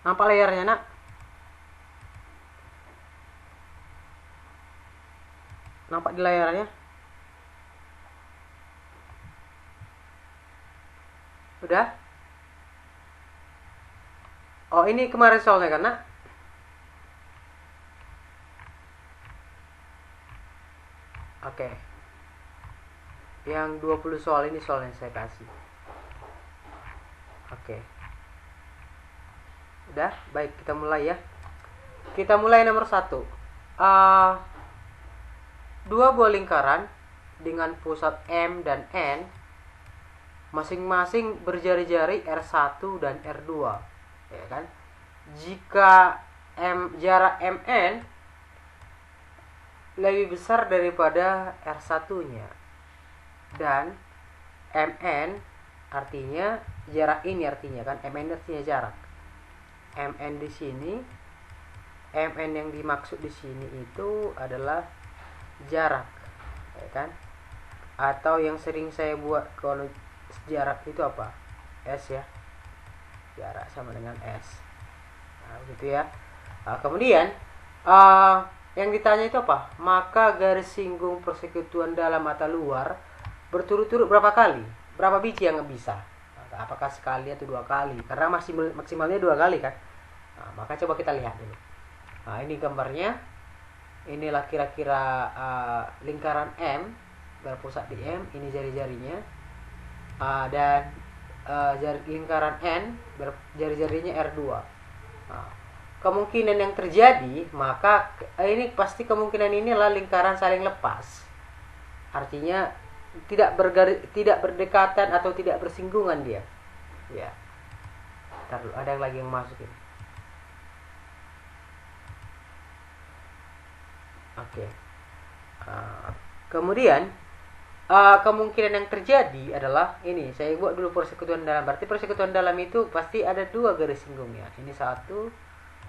Nampak layarnya, nak? Nampak di layarnya? Udah? Oh, ini kemarin soalnya kan, nak? Oke. Yang 20 soal ini soal yang saya kasih. Oke. Udah? Baik, kita mulai ya. Kita mulai nomor 1. Dua buah lingkaran dengan pusat M dan N masing-masing berjari-jari R1 dan R2, ya kan? Jika jarak MN lebih besar daripada R1-nya dan MN artinya jarak ini, artinya kan MN artinya jarak. MN di sini, MN yang dimaksud di sini itu adalah jarak, ya kan? Atau yang sering saya buat kalau jarak itu apa? S ya. Jarak sama dengan S. Nah, begitu ya. Nah, kemudian yang ditanya itu apa? Maka garis singgung persekutuan dalam atau luar berturut-turut berapa kali? Berapa biji yang bisa? Nah, apakah sekali atau 2 kali? Karena maksimalnya 2 kali kan. Nah, maka coba kita lihat dulu. Nah, ini gambarnya. Inilah kira-kira lingkaran M berpusat di M. Ini jari-jarinya. Dan lingkaran N jari-jarinya R2. Nah, kemungkinan yang terjadi, maka ini pasti kemungkinan ini adalah lingkaran saling lepas. Artinya tidak berdekatan atau tidak bersinggungan dia. Ya. Ntar dulu, ada lagi yang masuk ini. Oke. Kemudian kemungkinan yang terjadi adalah ini, saya buat dulu persekutuan dalam. Berarti persekutuan dalam itu pasti ada 2 garis singgungnya. Ini 1,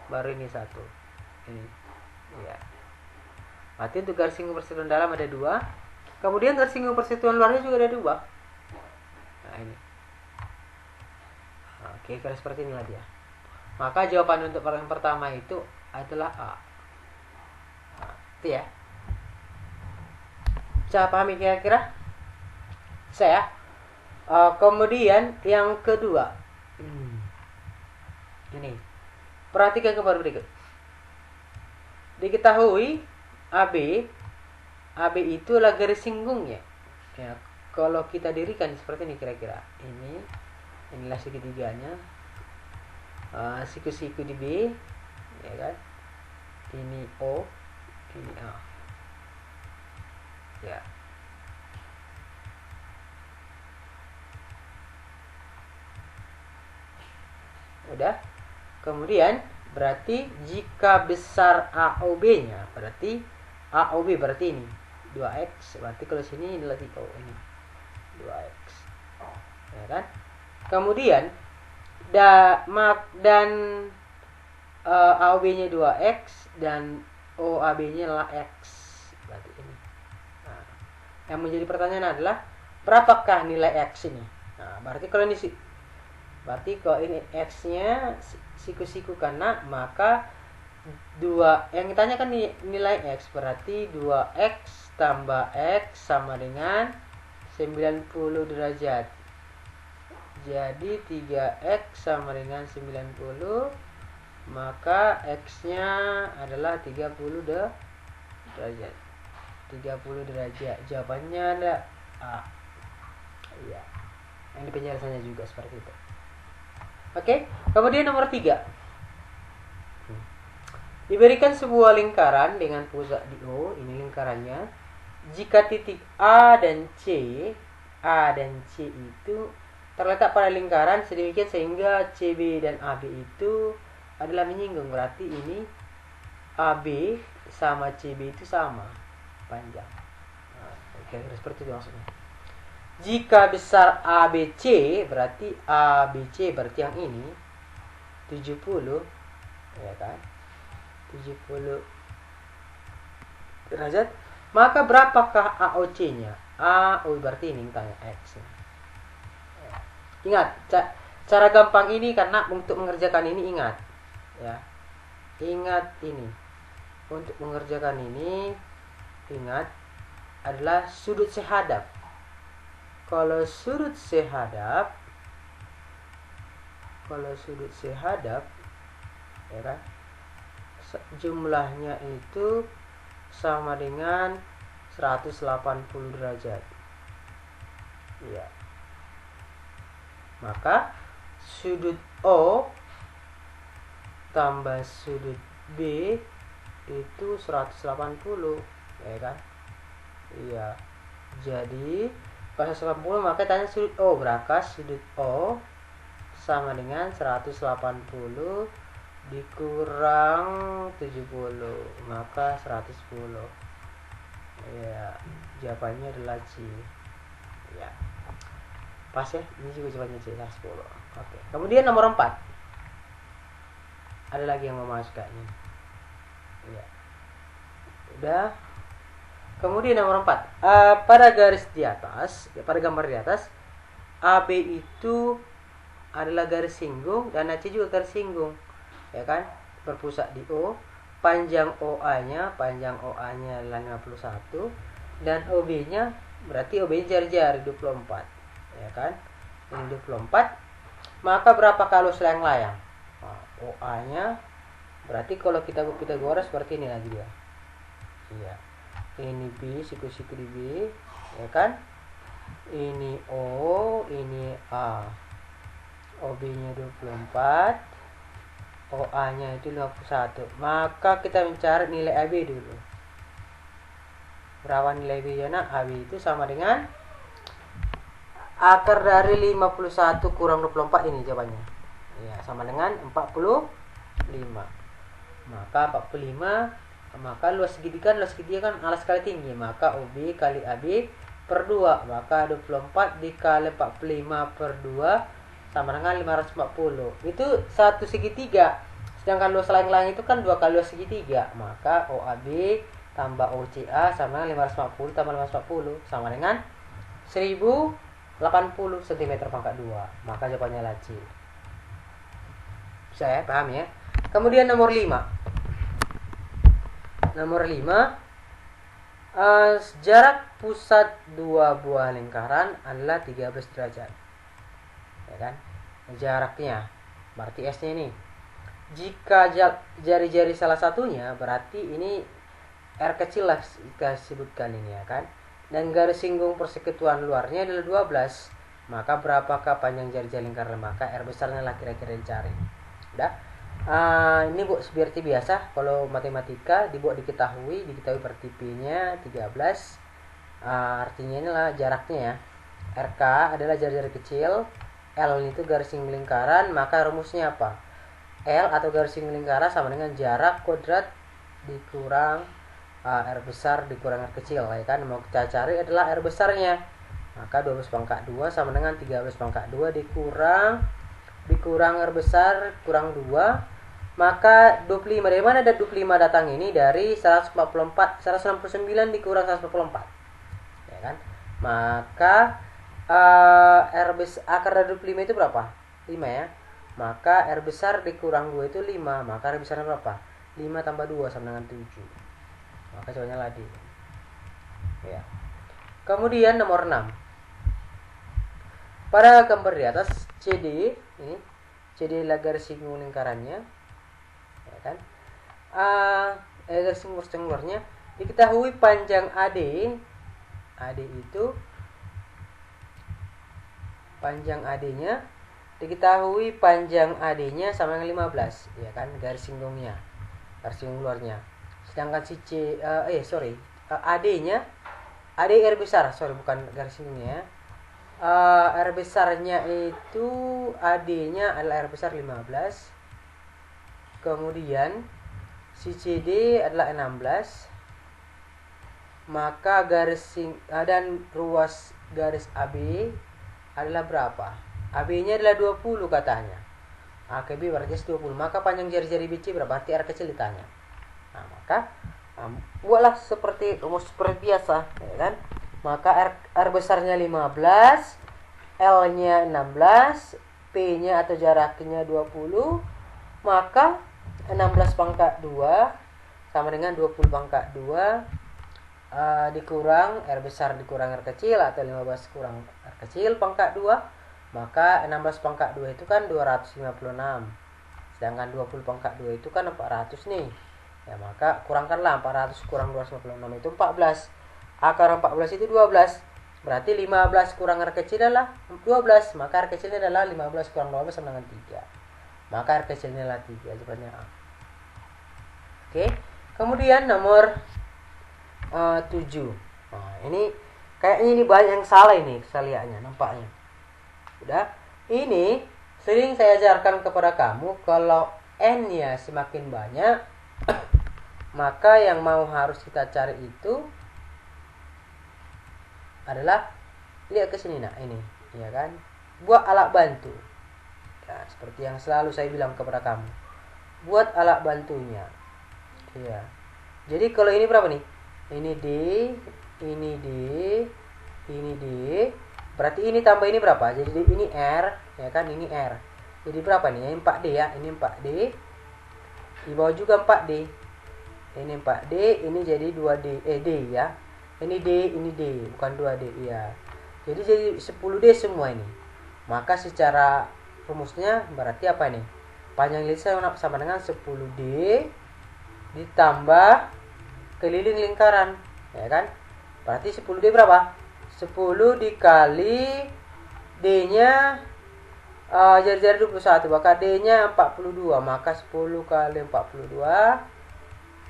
baru ini 1. Ini. Ya. Berarti untuk garis singgung persekutuan dalam ada 2. Kemudian garis singgung persekutuan luarnya juga ada 2. Nah, ini. Oke, kalau seperti inilah dia. Maka jawaban untuk yang pertama itu adalah A. Nah, itu ya. Bisa pahami kira-kira? Saya. Kemudian yang kedua. Ini. Perhatikan gambar berikut. Diketahui AB itu adalah garis singgungnya. Ya, kalau kita dirikan seperti ini kira-kira. Inilah segitiganya. Siku-siku di B, ya kan? Ini O, ini A. Ya. Udah. Kemudian berarti jika besar AOB-nya, berarti AOB berarti ini 2x, berarti kalau sini adalah O ini 2x. Ya kan? Kemudian dan AOB-nya 2x dan OAB-nya adalah x. Berarti ini. Nah, yang menjadi pertanyaan adalah berapakah nilai x ini? Nah, berarti kalau ini x-nya siku-siku karena, maka 2 yang ditanya kan nilai x, berarti 2x tambah x sama dengan 90 derajat. Jadi 3x sama dengan 90, maka x-nya adalah 30 derajat. 30 derajat. Jawabannya adalah A. Iya. Ini penjelasannya juga seperti itu. Oke, kemudian nomor 3. Diberikan sebuah lingkaran dengan pusat di O, ini lingkarannya. Jika titik A dan C itu terletak pada lingkaran sedemikian sehingga CB dan AB itu adalah menyinggung, berarti ini AB sama CB itu sama panjang. Nah, seperti itu maksudnya. Jika besar ABC, berarti ABC berarti yang ini 70, ya kan? 70 derajat. Maka berapakah AOC-nya? AO berarti ini tanya X. Ingat, cara gampang ini karena untuk mengerjakan ini ingat. ya. Ingat ini. Untuk mengerjakan ini, ingat adalah sudut sehadap. Kalau sudut sehadap, ya kan, jumlahnya itu sama dengan 180 derajat. Ya. Maka sudut O tambah sudut B itu 180, ya kan? Iya. Jadi kalau 180 maka tanya sudut O, berapa? Sudut O sama dengan 180 dikurang 70, maka 110. Ya, jawabannya adalah C. Ya. Pas ya, ini juga jawabannya C, 110. Oke. Kemudian nomor 4. Ada lagi yang mau masukkannya. Ya. Udah. Kemudian nomor 4. Pada garis di atas, pada gambar di atas, AB itu adalah garis singgung dan AC juga garis singgung. Ya kan? Berpusat di O. Panjang OA-nya adalah 51 dan OB-nya berarti OB-nya jari-jari 24. Ya kan? Ini 24. Maka berapa kalau layang-layang? OA-nya berarti kalau kita buat Pythagoras seperti ini lagi dia. Iya. Ini B, siku-siku di B, ya kan? Ini O, ini A. OB-nya 24, OA-nya itu 51. Maka kita mencari nilai AB dulu. Berapa nilai AB-nya? Nah, AB itu sama dengan akar dari 51 kurang 24, ini jawabannya. Ya, sama dengan 45. Maka 45, maka luas segitiga kan alas kali tinggi, maka OB kali AB per 2, maka 24 dikali 45 per 2 sama dengan 540. Itu satu segitiga. Sedangkan luas layang-layang itu kan 2 kali luas segitiga, maka OAB tambah OCA sama dengan 540 tambah 540 sama dengan 1080 cm pangkat 2. Maka jawabannya adalah C. Bisa ya, paham ya? Kemudian nomor 5. Jarak pusat dua buah lingkaran adalah 13 derajat. Ya kan? Jaraknya berarti S-nya ini. Jika jari-jari salah satunya, berarti ini R kecil lah kita sebutkan ini, ya kan? Dan garis singgung persekutuan luarnya adalah 12. Maka berapakah panjang jari-jari lingkaran? Maka R besarnya lah kira-kira dicari. Udah? Ini buat seperti biasa, kalau matematika dibuat diketahui berarti P-nya 13. Artinya inilah jaraknya ya. RK adalah jari-jari kecil, L itu garis singgung lingkaran, maka rumusnya apa? L atau garis singgung lingkaran sama dengan jarak kuadrat dikurang R besar dikurang R kecil, ya kan? Mau kita cari adalah R besarnya. Maka 12 pangkat 2 sama dengan 13 pangkat 2 dikurang R besar kurang 2, maka 25. Dari mana ada 25 datang ini? Dari 169 dikurang 144, ya kan? Maka R besar akar dari 25 itu berapa? 5 ya. Maka R besar dikurang 2 itu 5. Maka R besarnya berapa? 5 tambah 2 sama dengan 7. Maka jawabannya lagi. Ya. Kemudian nomor 6. Pada gambar di atas CD, ini CD adalah garis singgung lingkarannya, ya kan? Garis singgung luarnya diketahui panjang AD itu panjang AD-nya diketahui panjang AD-nya sama dengan 15, ya kan? Garis singgungnya, garis singgung luarnya. Sedangkan si AD-nya AD R besar, bukan garis singgungnya ya. R besarnya itu AD-nya adalah R besar 15. Kemudian si CD adalah 16. Maka dan ruas garis AB adalah berapa? AB-nya adalah 20 katanya. AKB berarti 20. Maka panjang jari-jari BC berapa? Arti R kecil ditanya. Nah, maka buatlah seperti rumus seperti biasa, ya kan? Maka R besarnya 15, L-nya 16, P-nya atau jaraknya 20, maka 16 pangkat 2 sama dengan 20 pangkat 2 dikurang R besar dikurang R kecil atau 15 kurang R kecil pangkat 2, maka 16 pangkat 2 itu kan 256. Sedangkan 20 pangkat 2 itu kan 400 nih. Ya, maka kurangkanlah 400 kurang 256 itu 14. Akar 14 itu 12. Berarti 15 kurang R kecil adalah 12. Maka R kecilnya adalah 15 kurang 12 sama dengan 3. Maka R kecilnya adalah 3. Jawabannya A. Oke. Kemudian nomor 7. Nah, ini kayaknya ini banyak yang salah ini kesaliannya nampaknya. Udah. Ini sering saya ajarkan kepada kamu kalau n-nya semakin banyak maka yang mau harus kita cari itu adalah lihat ke sini nah ini, ya kan? Buat alat bantu. Ya, seperti yang selalu saya bilang kepada kamu. Buat alat bantunya. Ya. Jadi kalau ini berapa nih? Ini D, ini D, ini D. Berarti ini tambah ini berapa? Jadi ini R, ya kan? Ini R. Jadi berapa nih? Ini 4D ya. Ini 4D. Di bawah juga 4D. Ini 4D, ini jadi 2D. D ya. Ini D, ini D, bukan 2D ya. Jadi 10D semua ini. Maka secara rumusnya berarti apa nih? Panjang lingkaran sama dengan 10D ditambah keliling lingkaran, ya kan? Berarti 10D berapa? 10 dikali D-nya jari-jari 21, maka D-nya 42, maka 10 kali 42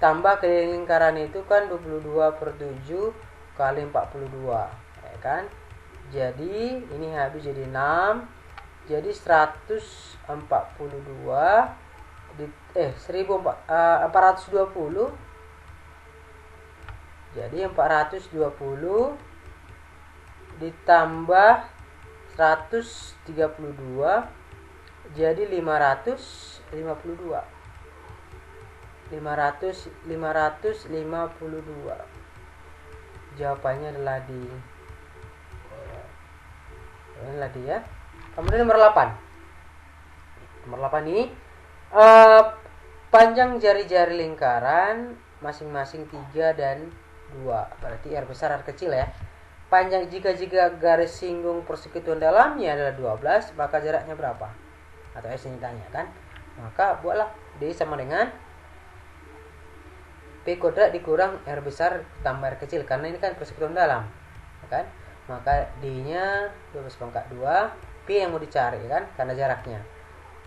tambah keliling lingkaran itu kan 22 per 7 kali 42, ya kan? Jadi ini habis jadi 6, jadi 142 420. Jadi 420 ditambah 132 jadi 552. 552. Jawabannya adalah di ya. Kemudian nomor 8. Nomor 8 ini panjang jari-jari lingkaran masing-masing 3 dan 2. Berarti R besar R kecil ya. Panjang jika garis singgung persekutuan dalamnya adalah 12, maka jaraknya berapa? Atau S ini tanya kan. Maka buatlah D sama dengan P kuadrat dikurang R besar tambah R kecil, karena ini kan persekutuan dalam, ya kan? Maka D-nya 12 pangkat 2, P yang mau dicari kan, karena jaraknya.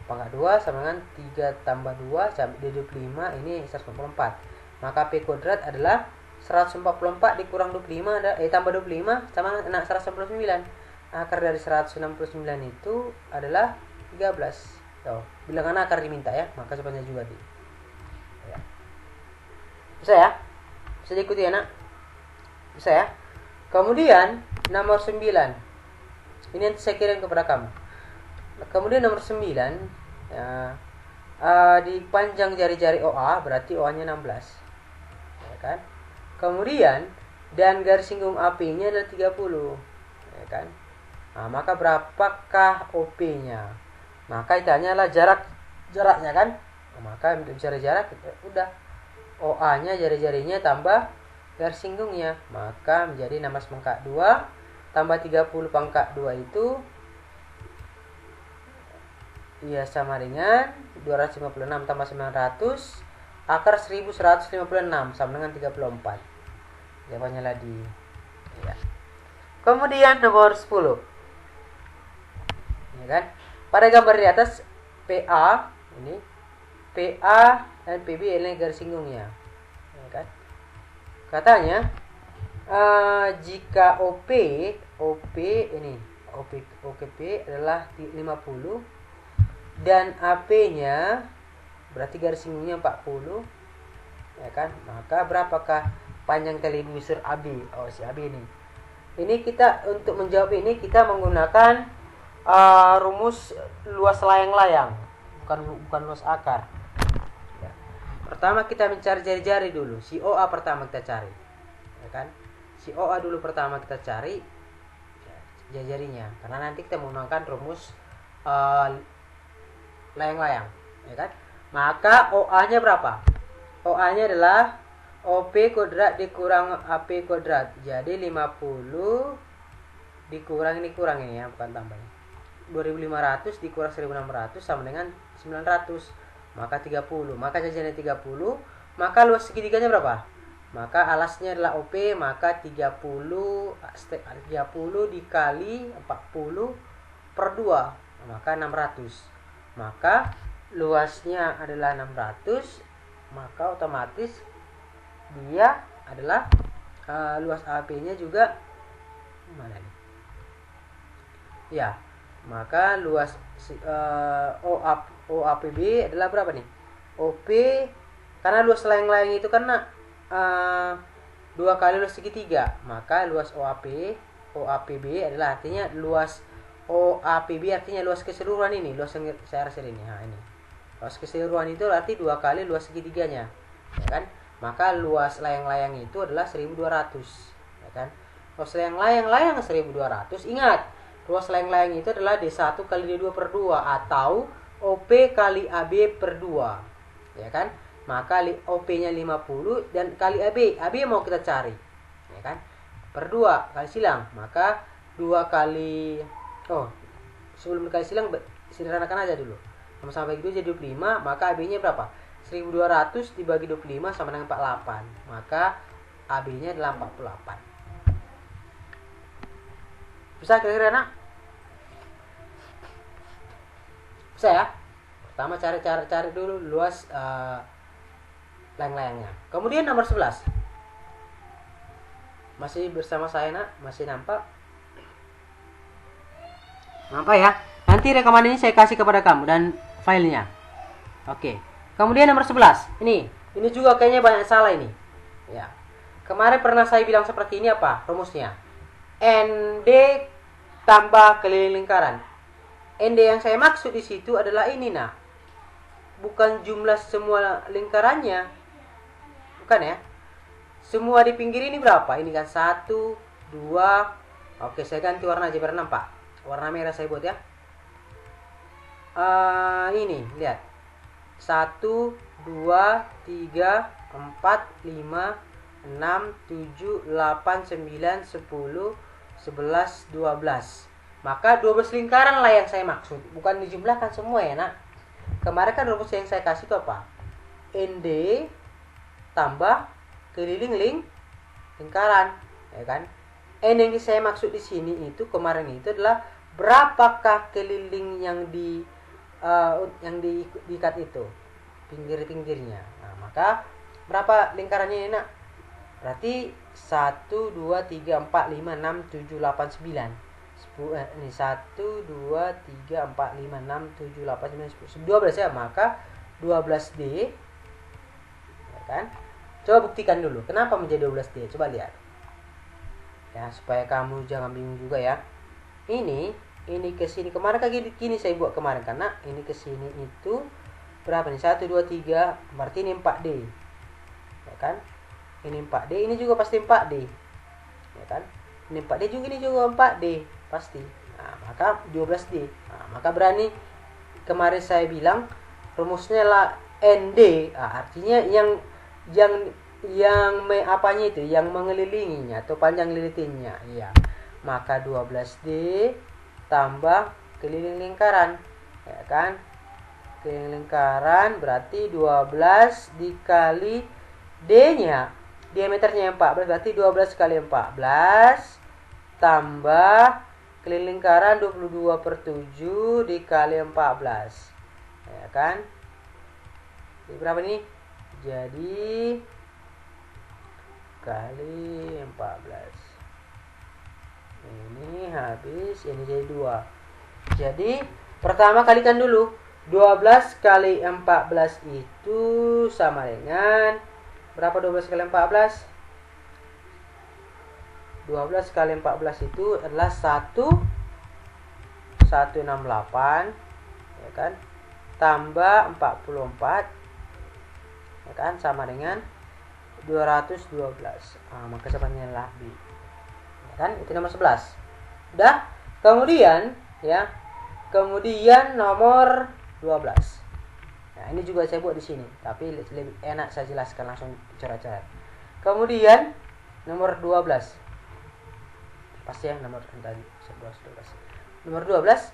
Pangkat 2 sama dengan 3 tambah 2 sampai 25, ini 144. Maka P kuadrat adalah 144 dikurang 25 tambah 25 sama dengan 169. Akar dari 169 itu adalah 13. Tuh, bilangan akar diminta ya, maka jawabannya juga D. Ya. Bisa ya? Bisa diikuti ya nak? Bisa ya? Kemudian nomor 9. Ini nanti saya kirim kepada kamu. Kemudian nomor 9 ya, di panjang jari-jari OA berarti OA-nya 16. Ya kan? Kemudian dan garis singgung AP-nya adalah 30. Ya kan? Nah, maka berapakah OP-nya? Maka itu hanyalah jaraknya kan? Nah, maka untuk mencari jarak udah OA-nya jari-jarinya tambah garis singgungnya, maka menjadi 16 pangkat 2 tambah 30 pangkat 2 itu ya sama dengan 256 tambah 900 akar 1156 sama dengan 34. Jawabannya lah di ya. Kemudian nomor 10. Ya kan? Pada gambar di atas PA ini PA dan PB ini garis singgungnya. Ya kan? Katanya jika OP ini OP adalah 50 dan AP-nya berarti garis singgungnya 40, ya kan? Maka berapakah panjang kali busur AB? Oh, si AB ini. Ini kita untuk menjawab ini kita menggunakan rumus luas layang-layang, bukan luas akar. Ya. Pertama kita mencari jari-jari dulu. Si OA pertama kita cari. Ya kan? Si OA dulu pertama kita cari jari-jarinya. Karena nanti kita menggunakan rumus layang-layang, ya kan? Maka OA-nya berapa? OA-nya adalah OP kuadrat dikurang AP kuadrat. Jadi 50 dikurang ini ya, bukan tambahnya. 2500 dikurang 1600 sama dengan 900. Maka 30. Maka jajannya 30. Maka luas segitiganya berapa? Maka alasnya adalah OP, maka 30 dikali 40 per 2, maka 600. Maka luasnya adalah 600, maka otomatis dia adalah luas AP-nya juga mana nih? Ya, maka luas OAPB adalah berapa nih? OP karena luas layang-layang itu karena 2 kali luas segitiga, maka luas OAPB adalah artinya luas OAPB artinya luas keseluruhan ini, luas yang saya rasa ini. Nah, ini. Luas keseluruhan itu arti 2 kali luas segitiganya. Ya kan? Maka luas layang-layang itu adalah 1200, ya kan? Luas layang-layang 1200. Ingat, luas layang-layang itu adalah D1 kali D2 per 2 atau OP kali AB per 2. Ya kan? Maka OP-nya 50 dan kali AB. AB mau kita cari. Ya kan? Per 2 kali silang. Maka 2 kali sebelum dikali silang sederhanakan aja dulu. Sama-sama bagi 2 jadi 25, maka AB-nya berapa? 1200 dibagi 25 sama dengan 48. Maka AB-nya adalah 48. Bisa kira-kira, nak? Bisa ya? Pertama cari dulu luas layang-layangnya. Kemudian nomor 11. Masih bersama saya, nak? Masih nampak? Nampak ya? Nanti rekaman ini saya kasih kepada kamu dan filenya. Oke. Kemudian nomor 11. Ini juga kayaknya banyak salah ini. Ya. Kemarin pernah saya bilang seperti ini apa rumusnya? ND tambah keliling lingkaran. ND yang saya maksud di situ adalah ini, nah. Bukan jumlah semua lingkarannya. Bukan ya? Semua di pinggir ini berapa? Ini kan 1, 2. Oke, saya ganti warna aja biar nampak. Warna merah saya buat ya. Ini, lihat. 1, 2, 3, 4, 5, 6, 7, 8, 9, 10, 11, 12. Maka 12 lingkaran lah yang saya maksud. Bukan dijumlahkan semua ya, nak. Kemarin kan rumus yang saya kasih itu apa? ND tambah keliling lingkaran, ya kan? N yang saya maksud di sini itu kemarin itu adalah berapakah keliling yang diikat itu pinggir-pinggirnya. Nah, maka berapa lingkarannya ini, nak? Berarti 1, 2, 3, 4, 5, 6, 7, 8, 9. Ini 1, 2, 3, 4, 5, 6, 7, 8, 9, 10. 12 ya, maka 12D. Ya kan? Coba buktikan dulu. Kenapa menjadi 12D? Coba lihat. Ya, supaya kamu jangan bingung juga ya. Ini ke sini. Kemarin kayak gini saya buat kemarin karena ini ke sini itu berapa nih? 1, 2, 3. Berarti ini 4D. Ya kan? Ini 4D, ini juga pasti 4D. Ya kan? Ini 4D juga, ini juga 4D pasti. Nah, maka 12D. Nah, maka berani kemarin saya bilang rumusnya lah ND. Nah, artinya yang apanya itu, yang mengelilinginya atau panjang lilitinnya. Iya. Maka 12D tambah keliling lingkaran. Ya kan? Keliling lingkaran berarti 12 dikali D-nya. Diameternya 14, berarti 12 kali 14 tambah keliling lingkaran 22/7 dikali 14. Ya kan? Jadi berapa nih? Jadi kali 14. Ini habis, ini jadi 2. Jadi pertama kalikan dulu. 12 kali 14 itu sama dengan berapa? 12 kali 14? 12 kali 14 itu adalah 168, ya kan? Tambah 44, ya kan? Sama dengan 212. Maka jawabannya adalah B. Ya kan? Itu nomor 11. Udah? Kemudian ya. Kemudian nomor 12. Nah, ini juga saya buat di sini, tapi lebih enak saya jelaskan langsung coret-coret. Kemudian nomor 12. Pasti ya nomor tadi 11 12. Nomor 12,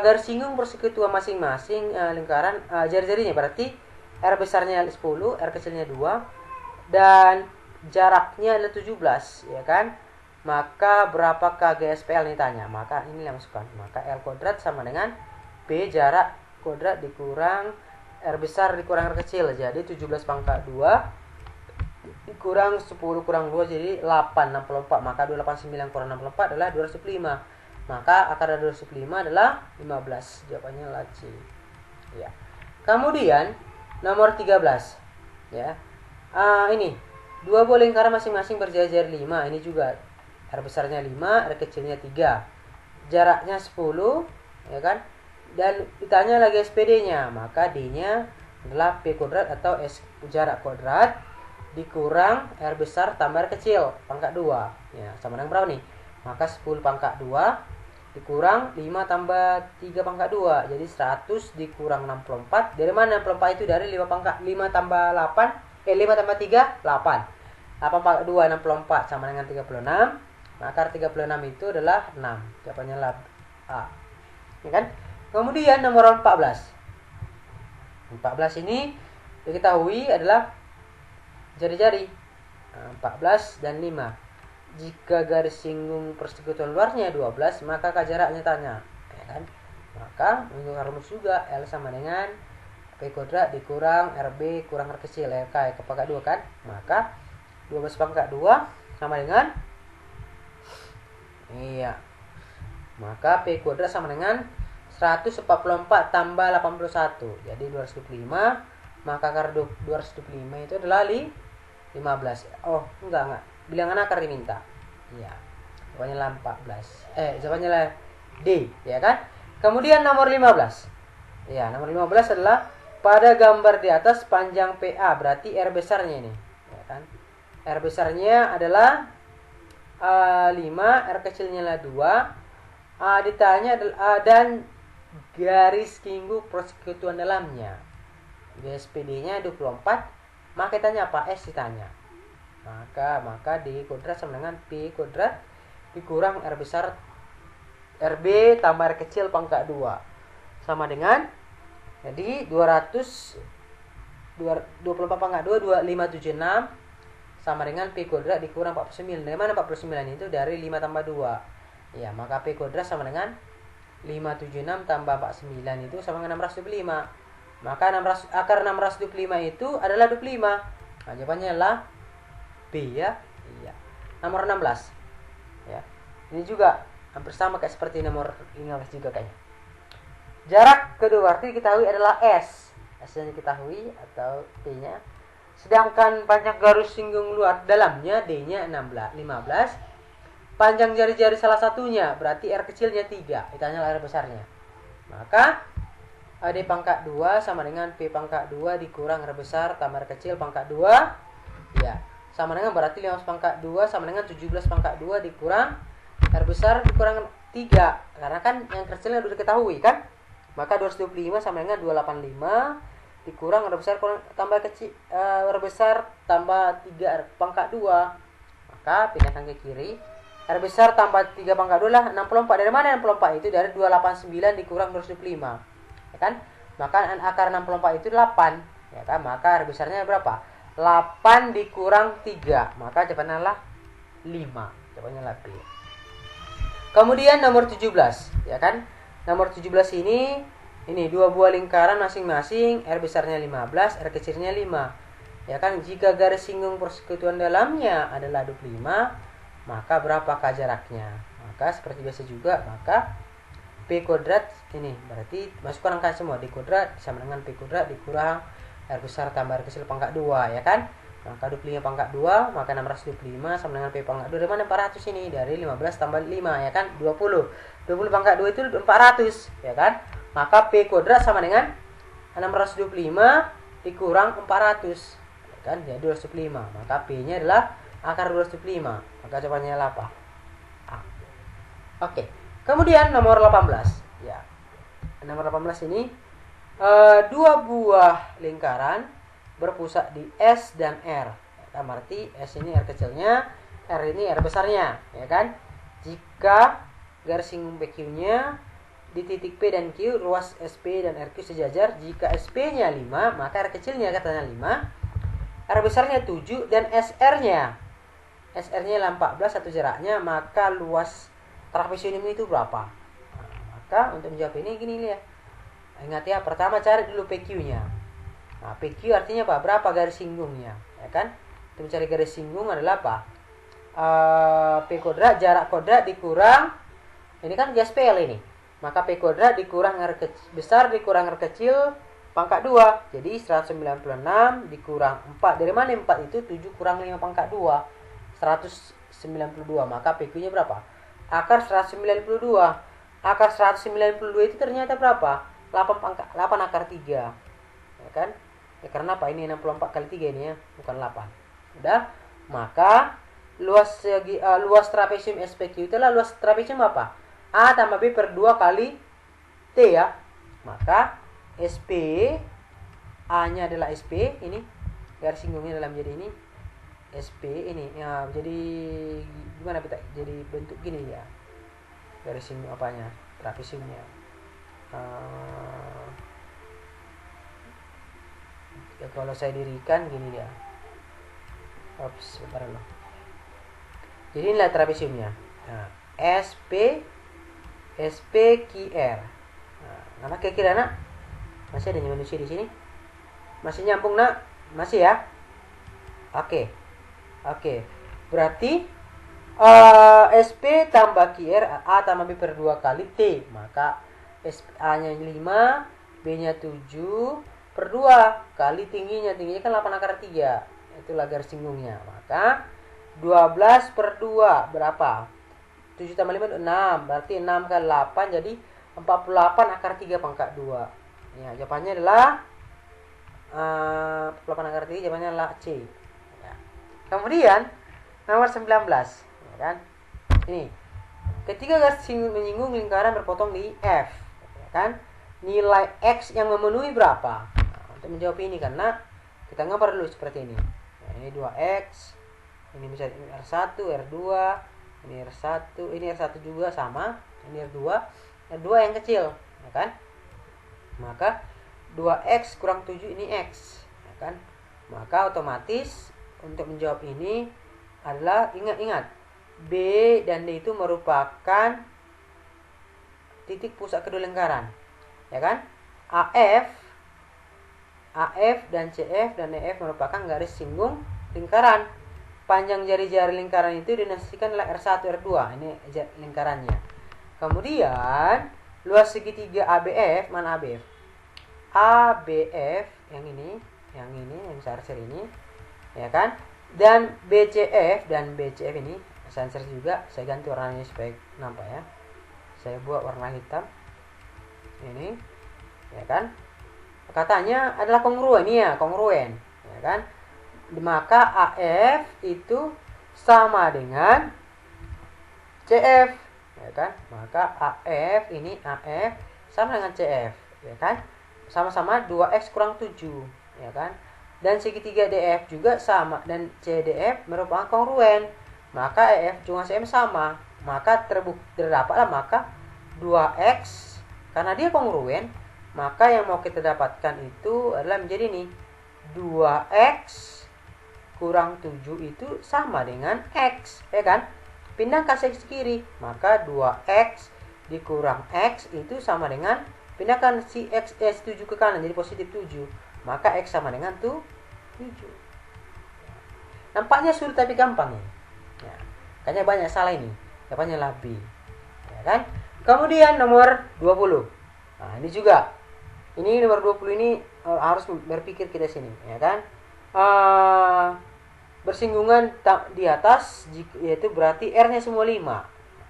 garis singgung persekutuan masing-masing lingkaran jari-jarinya, berarti R besarnya 10, R kecilnya 2 dan jaraknya adalah 17, ya kan? Maka berapakah GSPL nih tanya? Maka ini yang masukkan. Maka L kuadrat sama dengan B jarak kuadrat dikurang R besar dikurang R kecil. Jadi 17 pangkat 2 dikurang 10 kurang 2 jadi 8, 64. Maka 289 kurang 64 adalah 205. Maka akar dari 205 adalah 15. Jawabannya adalah C. Ya. Kemudian nomor 13. Ya. Ini dua buah lingkaran masing-masing berjajar 5. Ini juga R besarnya 5, R kecilnya 3. Jaraknya 10, ya kan? Dan ditanya lagi SPD-nya, maka D-nya adalah P kuadrat atau S jarak kuadrat dikurang R besar tambah R kecil pangkat 2. Ya, sama dengan berapa nih? Maka 10 pangkat 2 dikurang 5 tambah 3 pangkat 2. Jadi 100 dikurang 64. Dari mana 64 itu? Dari 5 pangkat 5 tambah 8, 5 tambah 3 8. 8 pangkat 2 64 sama dengan 36. Maka 36 itu adalah 6. Jawabannya adalah A. Ya kan? Kemudian nomor 14. 14 ini diketahui adalah jari-jari 14 dan 5. Jika garis singgung persekutuan luarnya 12, maka jaraknya tanya, ya kan? Maka menggunakan rumus juga L sama dengan P kuadrat dikurang RB kurang R kecil RK ke pangkat 2 kan? Maka 12 pangkat 2 sama dengan maka P kuadrat sama dengan 144 tambah 81. Jadi 225. Maka akar 225 itu adalah 15. Oh, enggak. Bilangan akar diminta. Iya. Jawabannya lah 14. Jawabannya lah D, ya kan? Kemudian nomor 15. Ya, nomor 15 adalah pada gambar di atas panjang PA, berarti R besarnya ini, ya kan? R besarnya adalah 5, R kecilnya adalah 2. Ditanya dan garis singgung persekutuan dalamnya. GSPD-nya 24. Maka tanya apa? S ditanya. Maka D kuadrat sama dengan P kuadrat dikurang R besar RB tambah R kecil pangkat 2 sama dengan, jadi 24 pangkat 2 2576 sama dengan P kuadrat dikurang 49. Dari mana 49 itu? Dari 5 tambah 2. Ya, maka P kuadrat sama dengan 576 tambah 49 itu sama dengan 625. Maka akar 625 itu adalah 25. Nah, jawabannya adalah B, ya. Iya. Nomor 16. Ya. Ini juga hampir sama kayak seperti nomor 15 juga kayaknya. Jarak kedua arti diketahui adalah S. S-nya diketahui atau P-nya. Sedangkan panjang garis singgung luar dalamnya D-nya 15. Panjang jari-jari salah satunya berarti R kecilnya 3. Ditanya R besarnya. Maka D pangkat 2 sama dengan P pangkat 2 dikurang R besar tambah R kecil pangkat 2. Ya, sama dengan berarti 15 pangkat 2 sama dengan 17 pangkat 2 dikurang R besar dikurang 3. Karena kan yang kecilnya sudah diketahui kan? Maka 225 sama dengan 285 dikurang R besar kurang tambah kecil R besar tambah 3 pangkat 2. Maka pindahkan ke kiri. R besar tambah 3 pangkat 2 lah 64. Dari mana 64 itu? Dari 289 dikurang 225. Ya kan? Maka akar 64 itu 8. Ya kan? Maka R besarnya berapa? 8 dikurang 3. Maka jawabannya adalah 5. Jawabannya adalah B. Kemudian nomor 17, ya kan? Nomor 17 ini dua buah lingkaran masing-masing R besarnya 15, R kecilnya 5. Ya kan? Jika garis singgung persekutuan dalamnya adalah 25, maka berapakah jaraknya? Maka seperti biasa juga, maka P kuadrat ini berarti masukkan angka semua. D kuadrat sama dengan P kuadrat dikurang R besar tambah R kecil pangkat 2, ya kan? Maka 25 pangkat 2, maka 625 sama dengan P pangkat 2. Dari mana 400 ini? Dari 15 tambah 5, ya kan? 20 pangkat 2 itu 400, ya kan? Maka P kuadrat sama dengan 625 dikurang 400, ya kan? Jadi 205. Maka P-nya adalah akar 205. Maka jawabannya adalah apa? A. Oke. Kemudian nomor 18, ya. Nomor 18 ini Dua buah lingkaran berpusat di S dan R. Ya, berarti S ini R kecilnya, R ini R besarnya, ya kan? Jika garis singgung PQ-nya di titik P dan Q, ruas SP dan RQ sejajar. Jika SP-nya 5, maka R kecilnya katanya 5, R besarnya 7, dan SR-nya 14 satu jaraknya, maka luas trapesium itu berapa? Nah, maka untuk menjawab ini gini lihat. Ingat ya, pertama cari dulu PQ-nya. Nah, PQ artinya apa? Berapa garis singgungnya, ya kan? Untuk mencari garis singgung adalah apa? P kuadrat jarak kuadrat dikurang, ini kan GSPL ini. Maka P kuadrat dikurang R besar dikurang R kecil pangkat 2. Jadi 196 dikurang 4. Dari mana 4 itu? 7 kurang 5 pangkat 2. 192. Maka PQ-nya berapa? Akar 192. Akar 192 itu ternyata berapa? 8 akar 3. Ya kan? Ya karena apa? Ini 64 kali 3 ini ya, bukan 8. Udah? Maka luas trapesium SPQ itulah luas trapesium apa? A tambah B per 2 kali T ya. Maka SP A-nya adalah SP ini, garis singgungnya dalam jadi ini SP ini ya, jadi gimana kita? Jadi bentuk gini ya. Garis singgung apanya? Trapesiumnya. Ya kalau saya dirikan gini dia. Ops, bentar loh. Jadi inilah trapesiumnya. Nah, SPQR. Nah, kira-kira nak? Masih ada manusia di sini? Masih nyambung nak? Masih ya? Oke. Berarti SP tambah QR A tambah B per 2 kali T. Maka A-nya 5, B-nya 7 per 2 kali tingginya kan 8 akar 3. Itulah garis singgungnya. Maka 12 per 2 berapa? 7 tambah 5 6. Berarti 6 kali 8 jadi 48 akar 3 pangkat 2. Ya, jawabannya adalah 48 akar 3, jawabannya adalah C. Ya. Kemudian nomor 19, ya kan? Ini. Ketika garis menyinggung lingkaran berpotong di F, ya kan? Nilai X yang memenuhi berapa? Nah, untuk menjawab ini karena kita gambar dulu seperti ini. Nah, ini 2X, ini bisa R1, R2, ini R1, ini R1 juga sama, ini R2 yang kecil, ya kan? Maka 2X kurang 7 ini X, ya kan? Maka otomatis untuk menjawab ini adalah ingat B dan D itu merupakan titik pusat kedua lingkaran, ya kan? AF dan CF dan EF merupakan garis singgung lingkaran. Panjang jari-jari lingkaran itu dinasikan oleh R1, R2. Ini lingkarannya. Kemudian luas segitiga ABF, mana ABF? ABF yang sensor ini, ya kan? Dan BCF ini sensor juga. Saya ganti warnanya supaya nampak ya. Saya buat warna hitam. Ini, ya kan? Katanya adalah kongruen ya kan? Maka AF itu sama dengan CF, ya kan? Maka AF sama dengan CF, ya kan? Sama-sama 2X kurang 7, ya kan? Dan segitiga DF juga sama, dan CDF merupakan kongruen. Maka EF juga CM sama. Maka terdapatlah maka 2X, karena dia kongruen, maka yang mau kita dapatkan itu adalah menjadi ini 2X kurang 7 itu sama dengan X, ya kan? Pindahkan X kiri, maka 2X dikurang X itu sama dengan, pindahkan si X 7 ke kanan jadi positif 7, maka X sama dengan 7. Nampaknya sulit tapi gampang ya. Kayaknya banyak salah ini, jawabannya lah B, ya kan? Kemudian nomor 20. Nah, ini juga. Ini nomor 20 ini harus berpikir kita sini, ya kan? Bersinggungan di atas, yaitu berarti R-nya semua 5. Nah,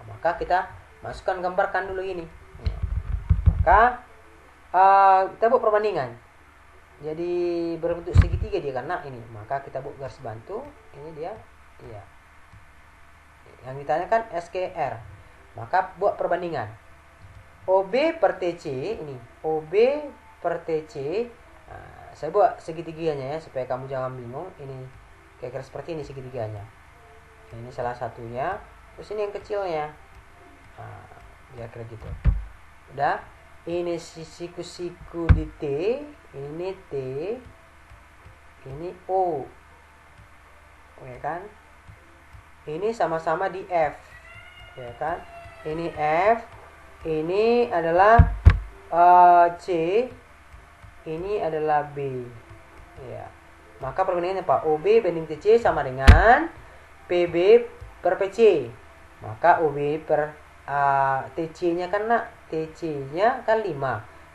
maka kita masukkan, gambarkan dulu ini. Maka kita buat perbandingan. Jadi berbentuk segitiga dia karena ini. Maka kita buat garis bantu. Ini dia. Iya. Yang ditanyakan SKR. Maka buat perbandingan. OB per TC ini. OB per TC. Nah, saya buat segitiganya ya supaya kamu jangan bingung. Ini kira-kira seperti ini segitiganya. Ini salah satunya. Terus ini yang kecilnya. Nah, kira-kira gitu. Udah. Ini siku-siku di T, ini T, ini O. Ya kan? Ini sama-sama di F. Ya kan? Ini F, ini adalah C, ini adalah B. Ya. Maka perbandingannya apa? OB banding TC sama dengan PB per PC. Maka OB per TC-nya kan TC-nya kan 5.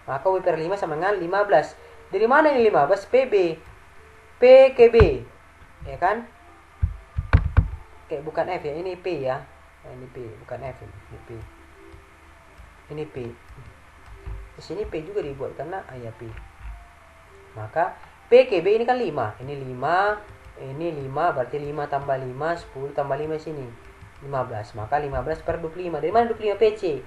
Maka OB per 5 sama dengan 15. Dari mana ini 15? PB. P ke B. Ya kan? Oke, bukan F ya, ini P ya. Nah, ini P, bukan F ini P. Ini P. Di sini P juga dibuat karena ya P. Maka P ke B ini kan 5. Ini 5, ini 5 berarti 5 tambah 5 10 tambah 5 sini 15. Maka 15 per 25. Dari mana 25 PC?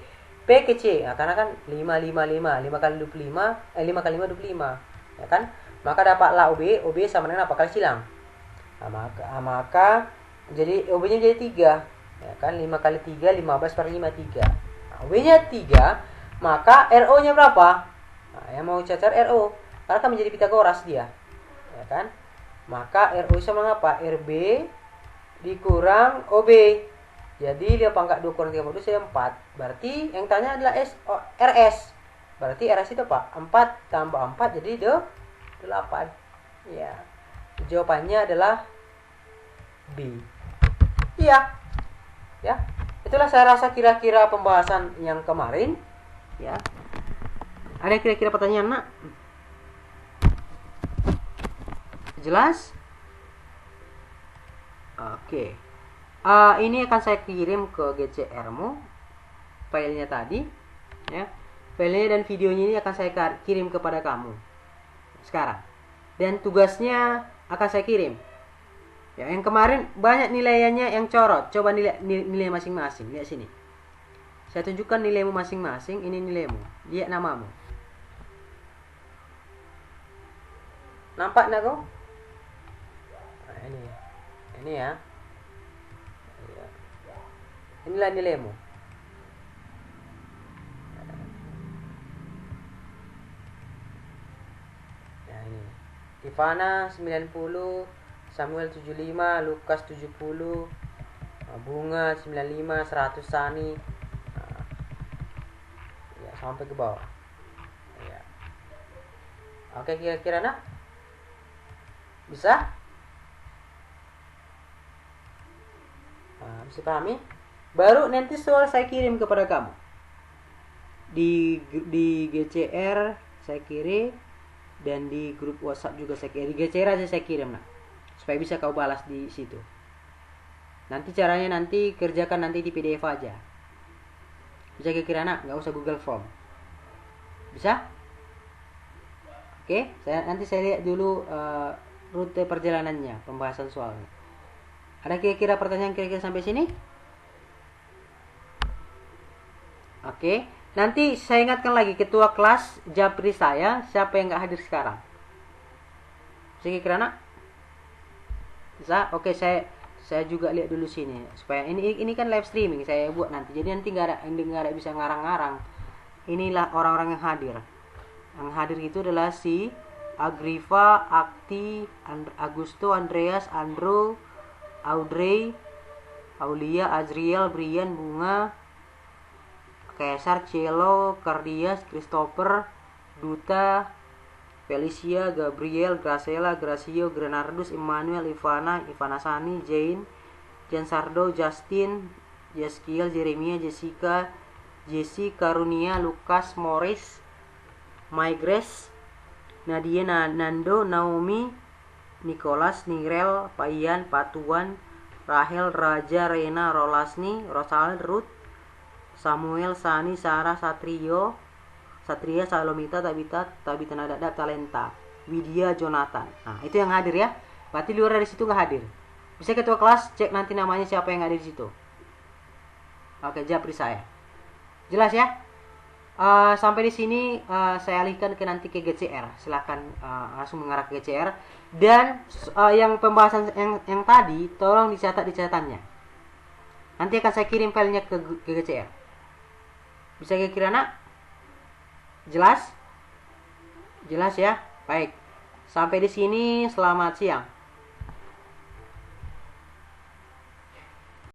P ke C. Nah, karena kan 5 kali 25, 5 kali 5 25. Ya kan? Maka dapatlah OB. OB sama dengan apa? Kali silang. Nah, maka jadi OB-nya jadi 3. Ya kan 5 kali 3 15 per 5 3. Nah, W-nya 3, maka RO-nya berapa? Nah, yang mau cacar RO. Karena kan menjadi Pitagoras dia. Ya kan? Maka RO sama apa? RB dikurang OB. Jadi 5 pangkat 2 kurang 32 saya 4. Berarti yang tanya adalah RS. Berarti RS itu apa? 4 tambah 4 jadi 8. Ya. Jawabannya adalah B. Iya. Ya, itulah saya rasa kira-kira pembahasan yang kemarin. Ya, ada kira-kira pertanyaan nak? Jelas? Oke. Ini akan saya kirim ke GCR-mu filenya tadi. Ya, filenya dan videonya ini akan saya kirim kepada kamu sekarang. Dan tugasnya akan saya kirim. Ya, yang kemarin banyak nilainya yang corot. Coba nilai masing-masing. Lihat sini. Saya tunjukkan nilaimu masing-masing. Ini nilaimu. Lihat namamu. Nampak enggak kau? Nah, ini. Ini ya. Inilah nilaimu. Nah, ini. Ivana 90, Samuel 75, Lukas 70, Bunga 95, 100 Sani. Ya, sampai ke bawah. Ya. Oke, kira-kira nak? Bisa? Bisa pahami? Baru nanti soal saya kirim kepada kamu. Di GCR saya kirim dan di grup WhatsApp juga saya kirim. Di GCR aja saya kirim nak. Supaya bisa kau balas di situ. Nanti caranya nanti kerjakan nanti di PDF aja. Bisa kira-kira nak, nggak usah Google Form. Bisa? Oke, nanti saya lihat dulu rute perjalanannya, pembahasan soalnya. Ada kira-kira pertanyaan kira-kira sampai sini? Oke, nanti saya ingatkan lagi ketua kelas Japri saya, siapa yang nggak hadir sekarang? Bisa kira-kira nak? Bisa? Oke, saya juga lihat dulu sini supaya ini kan live streaming saya buat nanti. Jadi nanti nggak ada bisa ngarang-ngarang. Inilah orang-orang yang hadir. Yang hadir itu adalah si Agriva, Akti, Agusto, Andreas, Andrew, Audrey, Aulia, Azriel, Brian, Bunga, Kaisar, Cielo, Kardias, Christopher, Duta, Felicia, Gabriel, Graciela, Gracio, Grenardus, Emmanuel, Ivana, Ivana Sani, Jane, Jan Sardo, Justin, Jeskiel, Jeremia, Jessica, Jesse, Karunia, Lukas, Morris, Mygres, Nadia, Nando, Naomi, Nicholas, Nirel, Paian, Patuan, Rahel, Raja, Rena, Rolasni, Rosal, Ruth, Samuel, Sani, Sarah, Satria, Salomita, Tabita Nadada, Talenta, Widya, Jonathan. Nah, itu yang hadir ya. Berarti luar dari situ nggak hadir. Bisa ketua kelas cek nanti namanya siapa yang hadir di situ. Oke, Japri saya. Jelas ya? Sampai di sini saya alihkan ke nanti ke GCR. Silakan langsung mengarah ke GCR. Dan yang pembahasan yang tadi tolong dicatat di catatannya. Nanti akan saya kirim filenya ke GCR. Bisa kira-kira nak? Jelas? Jelas ya? Baik. Sampai di sini, selamat siang.